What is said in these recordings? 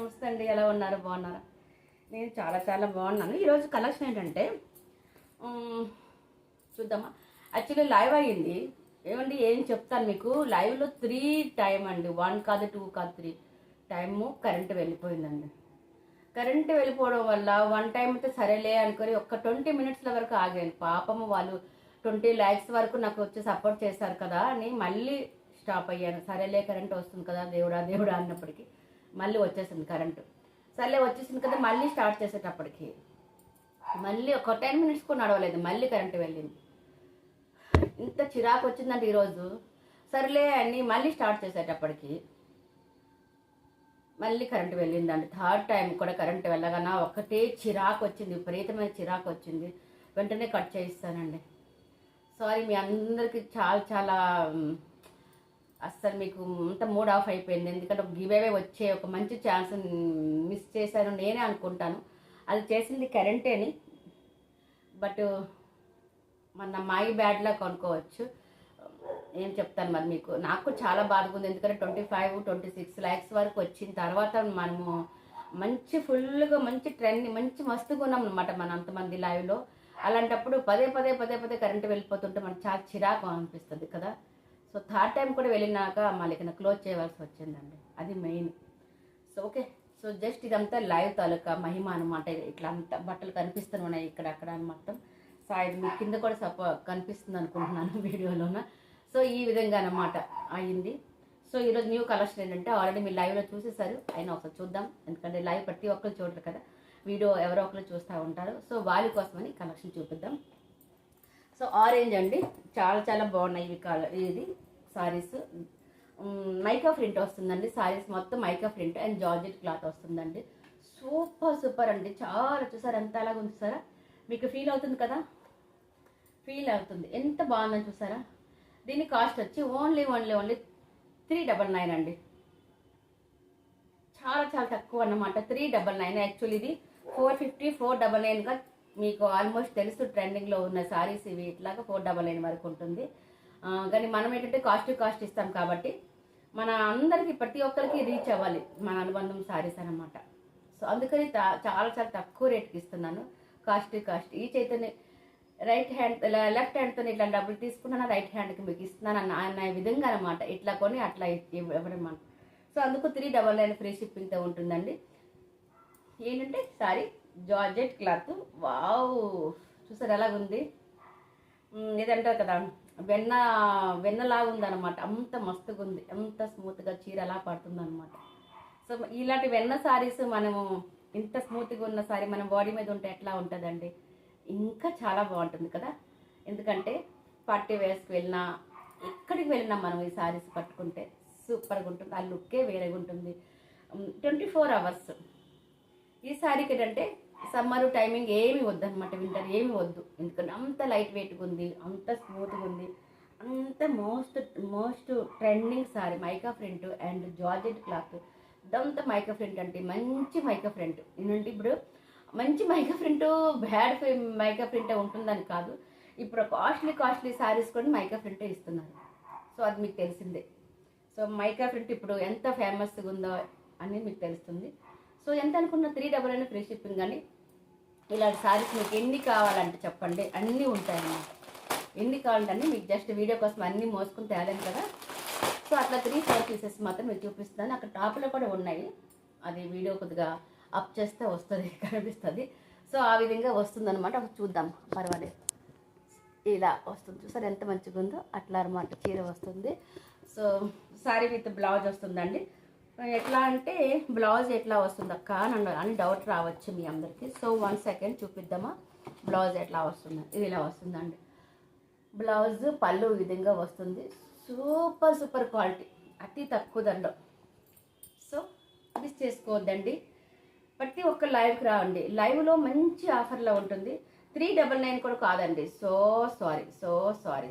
నమస్తే అండి, ఎలా ఉన్నారు? బాగున్నారా? నేను చాలా చాలా బాగున్నాను. ఈరోజు కలెక్షన్ ఏంటంటే చూద్దామా. యాక్చువల్లీ లైవ్ అయ్యింది. ఏమండి ఏం చెప్తాను మీకు. లైవ్లో 3 టైం అండి, 1 కాదు 2 కాదు 3 టైము కరెంటు వెళ్ళిపోయిందండి. కరెంటు వెళ్ళిపోవడం వల్ల 1 టైం అయితే సరేలే అనుకొని ఒక 20 మినిట్స్ల వరకు ఆగాను. పాపము వాళ్ళు 20 lakhs వరకు నాకు వచ్చి సపోర్ట్ చేశారు కదా అని మళ్ళీ స్టాప్ అయ్యాను. సరేలే కరెంట్ వస్తుంది కదా, దేవుడా దేవుడా అన్నప్పటికీ మళ్ళీ వచ్చేసింది కరెంటు. సర్లే వచ్చేసింది కదా, మళ్ళీ స్టార్ట్ చేసేటప్పటికి మళ్ళీ ఒక 10 మినిట్స్ కూడా నడవలేదు, మళ్ళీ కరెంటు వెళ్ళింది. ఇంత చిరాకు వచ్చిందంటే ఈరోజు. సర్లే అని మళ్ళీ స్టార్ట్ చేసేటప్పటికి మళ్ళీ కరెంటు వెళ్ళిందండి. 3rd టైం కూడా కరెంటు వెళ్ళగానే ఒకటే చిరాకు వచ్చింది, విపరీతమైన చిరాకు వచ్చింది. వెంటనే కట్ చేయిస్తానండి. సారీ మీ అందరికీ చాలా చాలా అస్సలు మీకు అంత మూడ్ ఆఫ్ అయిపోయింది. ఎందుకంటే ఒక గివ్ అవే వచ్చే ఒక మంచి ఛాన్స్ మిస్ చేశాను నేనే అనుకుంటాను. అది చేసింది కరెంటేని, బట్ మన మై బ్యాడ్లా కొనుక్కోవచ్చు. ఏం చెప్తాను మరి మీకు. నాకు చాలా బాధగా ఉంది, ఎందుకంటే 25-26 lakhs వరకు వచ్చిన తర్వాత మనము మంచి ఫుల్గా మంచి ట్రెండ్ మంచి మస్తుగా ఉన్నాం అనమాట మన అంతమంది లైవ్లో. అలాంటప్పుడు పదే పదే పదే పదే కరెంటు వెళ్ళిపోతుంటే మనకు చాలా చిరాకు అనిపిస్తుంది కదా. సో 3rd టైం కూడా వెళ్ళినాక మళ్ళీ క్లోజ్ చేయవలసి వచ్చిందండి, అది main. So okay, so just ఇదంతా లైవ్ తాలూకా మహిమ అనమాట. ఇట్లా అంతా బట్టలు కనిపిస్తున్నాయి ఇక్కడ అక్కడ అని మొత్తం. సో ఇది మీ కింద కూడా కనిపిస్తుంది అనుకుంటున్నాను వీడియోలోన. సో ఈ విధంగా అనమాట అయింది. సో ఈరోజు న్యూ కలెక్షన్ ఏంటంటే ఆల్రెడీ మీరు లైవ్లో చూసేసారు, అయినా ఒకసారి చూద్దాం. ఎందుకంటే లైవ్ ప్రతి ఒక్కరు చూడరు కదా, వీడియో ఎవరో ఒకరు చూస్తూ ఉంటారు. సో వాళ్ళ కోసమని కలెక్షన్ చూపిద్దాం. సో ఆరెంజ్ అండి, చాలా చాలా బాగున్నాయి ఇవి. ఇది సారీస్ మైకా ప్రింట్ వస్తుందండి. సారీస్ మొత్తం mica print and georgette cloth వస్తుందండి. సూపర్ సూపర్ అండి, చాలా చూసారు ఎంత అలాగ చూసారా. మీకు ఫీల్ అవుతుంది కదా, ఫీల్ అవుతుంది ఎంత బాగుందని చూసారా. దీని కాస్ట్ వచ్చి ఓన్లీ 399 అండి. చాలా చాలా తక్కువ అన్నమాట, 399. యాక్చువల్లీ ఇది 450 499గా మీకు ఆల్మోస్ట్ తెలుసు. ట్రెండింగ్లో ఉన్న సారీస్ ఇవి ఇట్లాగా 499 వరకు ఉంటుంది. కానీ మనం ఏంటంటే కాస్ట్ ఇస్తాం కాబట్టి మన అందరికీ ప్రతి ఒక్కరికి రీచ్ అవ్వాలి మన అనుబంధం సారీస్ అనమాట. సో అందుకని చాలా చాలా తక్కువ రేట్కి ఇస్తున్నాను. కాస్ట్ ఈచ్ అయితే రైట్ హ్యాండ్ లెఫ్ట్ హ్యాండ్తో ఇట్లా డబ్బులు తీసుకున్నాను, రైట్ హ్యాండ్కి మీకు ఇస్తున్నాను అన్న విధంగా అనమాట. ఇట్లా కొని అట్లా ఇవ్వడమాట. సో అందుకు 399 ఫ్రీ షిప్పింగ్తో ఉంటుందండి. ఏంటంటే సారీ జార్జెట్ క్లాత్, వావ్ చూసారు ఎలాగుంది. ఏదంటారు కదా వెన్నలాగా ఉందన్నమాట. అంత మస్తుగా ఉంది, ఎంత స్మూత్గా చీర ఎలా పడుతుంది అనమాట. సో ఇలాంటి వెన్న సారీస్ మనము ఇంత స్మూత్గా ఉన్న సారీ మన బాడీ మీద ఉంటే ఎట్లా ఉంటుందండి, ఇంకా చాలా బాగుంటుంది కదా. ఎందుకంటే పార్టీ వేర్స్కి వెళ్ళినా ఎక్కడికి వెళ్ళినా మనం ఈ సారీస్ కట్టుకుంటే సూపర్గా ఉంటుంది. ఆ లుక్కే వేరేగా ఉంటుంది. 24 hours ఈ సారీకి ఏంటంటే సమ్మర్ టైమింగ్ ఏమి వద్దు అనమాట, వింటర్ ఏమి వద్దు. ఎందుకంటే అంత లైట్ వెయిట్గా ఉంది, అంత స్మూత్గా ఉంది, అంత most trending sorry mica print and georgette cloth. ఇదంతా మైకా ప్రింట్ అంటే మంచి మైకా ప్రింట్. ఏంటంటే ఇప్పుడు మంచి మైకా ప్రింట్ బ్యాడ్ మైకా ప్రింటే ఉంటుందని కాదు, ఇప్పుడు కాస్ట్లీ సారీస్ కూడా మైకా ప్రింటే ఇస్తున్నారు. సో అది మీకు తెలిసిందే. సో మైకా ప్రింట్ ఇప్పుడు ఎంత ఫేమస్గా ఉందో అని మీకు తెలుస్తుంది. సో ఎంత అనుకున్న 399 ఫ్రీ షిప్పింగ్ అని. ఇలాంటి సారీస్ మీకు ఎన్ని కావాలంటే చెప్పండి, అన్నీ ఉంటాయన్నమాట. ఎన్ని కావాలంటే అన్నీ మీకు జస్ట్ వీడియో కోసం అన్నీ మోసుకుని తేలేను కదా. సో అట్లా 3-4 పీసెస్ మాత్రం మీకు చూపిస్తాను. అక్కడ టాప్లో కూడా ఉన్నాయి, అది వీడియో కొద్దిగా అప్ చేస్తే వస్తుంది, కనిపిస్తుంది. సో ఆ విధంగా వస్తుంది అనమాట. చూద్దాం, పర్వాలేదు. ఇలా వస్తుంది చూసారు ఎంత మంచిగా ఉందో, అట్లా అనమాట చీర వస్తుంది. సో సారీ విత్ బ్లౌజ్ వస్తుందండి. ఎట్లా అంటే బ్లౌజ్ ఎట్లా వస్తుంది అక్క అని డౌట్ రావచ్చు మీ అందరికీ. సో 1 సెకండ్ చూపిద్దామా బ్లౌజ్ ఎట్లా వస్తుంది. ఇది ఇలా వస్తుందండి బ్లౌజ్. పళ్ళు ఈ విధంగా వస్తుంది. సూపర్ క్వాలిటీ, అతి తక్కువ ధరలో. సో మిస్ చేసుకోవద్దండి, ప్రతి ఒక్క లైవ్కి రావండి. లైవ్లో మంచి ఆఫర్లో ఉంటుంది. 399 కూడా కాదండి. సో సారీ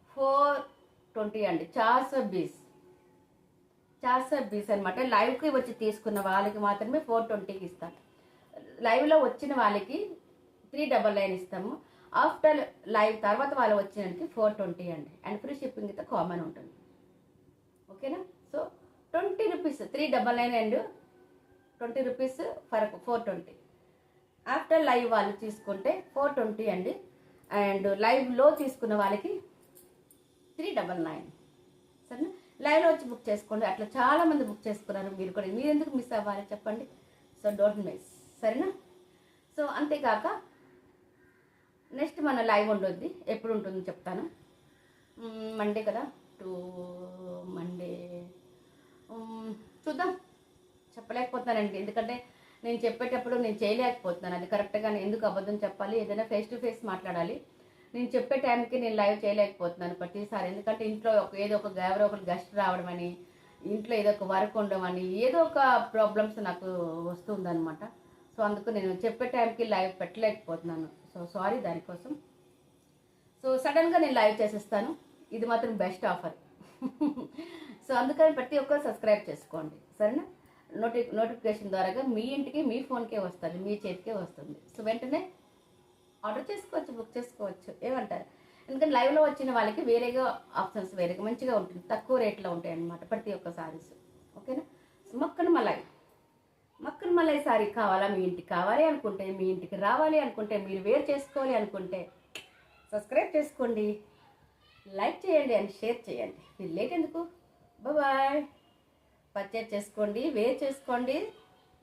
420 అండి. 420 అనమాట. లైవ్కి వచ్చి తీసుకున్న వాళ్ళకి మాత్రమే 420కి ఇస్తాను. లైవ్లో వచ్చిన వాళ్ళకి 399 ఇస్తాము. ఆఫ్టర్ లైవ్ తర్వాత వాళ్ళు వచ్చినానికి 420 అండి. అండ్ ఫ్రీ షిప్పింగ్ అయితే కామన్ ఉంటుంది. ఓకేనా. So 20 rupees, 399 and 20 rupees for 420. After live వాళ్ళు తీసుకుంటే 420 అండి. అండ్ లైవ్లో తీసుకున్న వాళ్ళకి 399. సరేనా? లైవ్లో వచ్చి బుక్ చేసుకోండి. అట్లా చాలామంది బుక్ చేసుకున్నారు. మీరు కూడా, మీరు ఎందుకు మిస్ అవ్వాలి చెప్పండి? So don't miss. సరేనా? సో అంతేకాక నెక్స్ట్ మన లైవ్ ఉండొద్ది. ఎప్పుడు ఉంటుందో చెప్తాను. మండే కదా, మండే చూద్దాం. చెప్పలేకపోతున్నానండి, ఎందుకంటే నేను చెప్పేటప్పుడు నేను చేయలేకపోతున్నాను. అది కరెక్ట్గా ఎందుకు అబద్ధం చెప్పాలి? ఏదైనా ఫేస్ టు ఫేస్ మాట్లాడాలి. నేను చెప్పే టైంకి నేను లైవ్ చేయలేకపోతున్నాను ప్రతిసారి. ఎందుకంటే ఇంట్లో ఏదో ఒక ఎవరో ఒకరు గెస్ట్ రావడం అని, ఇంట్లో ఏదో ఒక వర్క్ ఉండడం అని, ఏదో ఒక ప్రాబ్లమ్స్ నాకు వస్తుందన్నమాట. సో అందుకు నేను చెప్పే టైంకి లైవ్ పెట్టలేకపోతున్నాను. సో సారీ దానికోసం. సో సడన్గా నేను లైవ్ చేసేస్తాను. ఇది మాత్రం బెస్ట్ ఆఫర్. సో అందుకని ప్రతి ఒక్కరు సబ్స్క్రైబ్ చేసుకోండి. సరేనా? నోటిఫికేషన్ ద్వారాగా మీ ఇంటికి, మీ ఫోన్కే వస్తుంది, మీ చేతికే వస్తుంది. సో వెంటనే ఆర్డర్ చేసుకోవచ్చు, బుక్ చేసుకోవచ్చు. ఏమంటారు? ఎందుకంటే లైవ్లో వచ్చిన వాళ్ళకి వేరేగా ఆప్షన్స్ వేరేగా మంచిగా ఉంటుంది, తక్కువ రేట్లో ఉంటాయి అన్నమాట ప్రతి ఒక్క సారీస్. ఓకేనా? మక్కన్ మలై సారీ కావాలా, మీ ఇంటికి కావాలి అనుకుంటే, మీ ఇంటికి రావాలి అనుకుంటే, మీరు వేర్ చేసుకోవాలి అనుకుంటే సబ్స్క్రైబ్ చేసుకోండి, లైక్ చేయండి అండ్ షేర్ చేయండి. మీరు లేట్ ఎందుకు? బాయ్. పర్చేజ్ చేసుకోండి, వేర్ చేసుకోండి,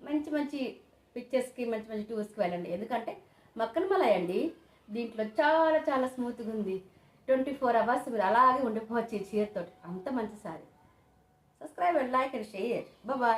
మంచి మంచి పిక్చర్స్కి, మంచి మంచి టూర్స్కి వెళ్ళండి. ఎందుకంటే మక్కన్ మలై అండి, దీంట్లో చాలా చాలా స్మూత్గా ఉంది. 24 అవర్స్ మీరు అలాగే ఉండిపోవచ్చు ఈ చీరతో. అంత మంచి sari. Subscribe and like and share. Bye.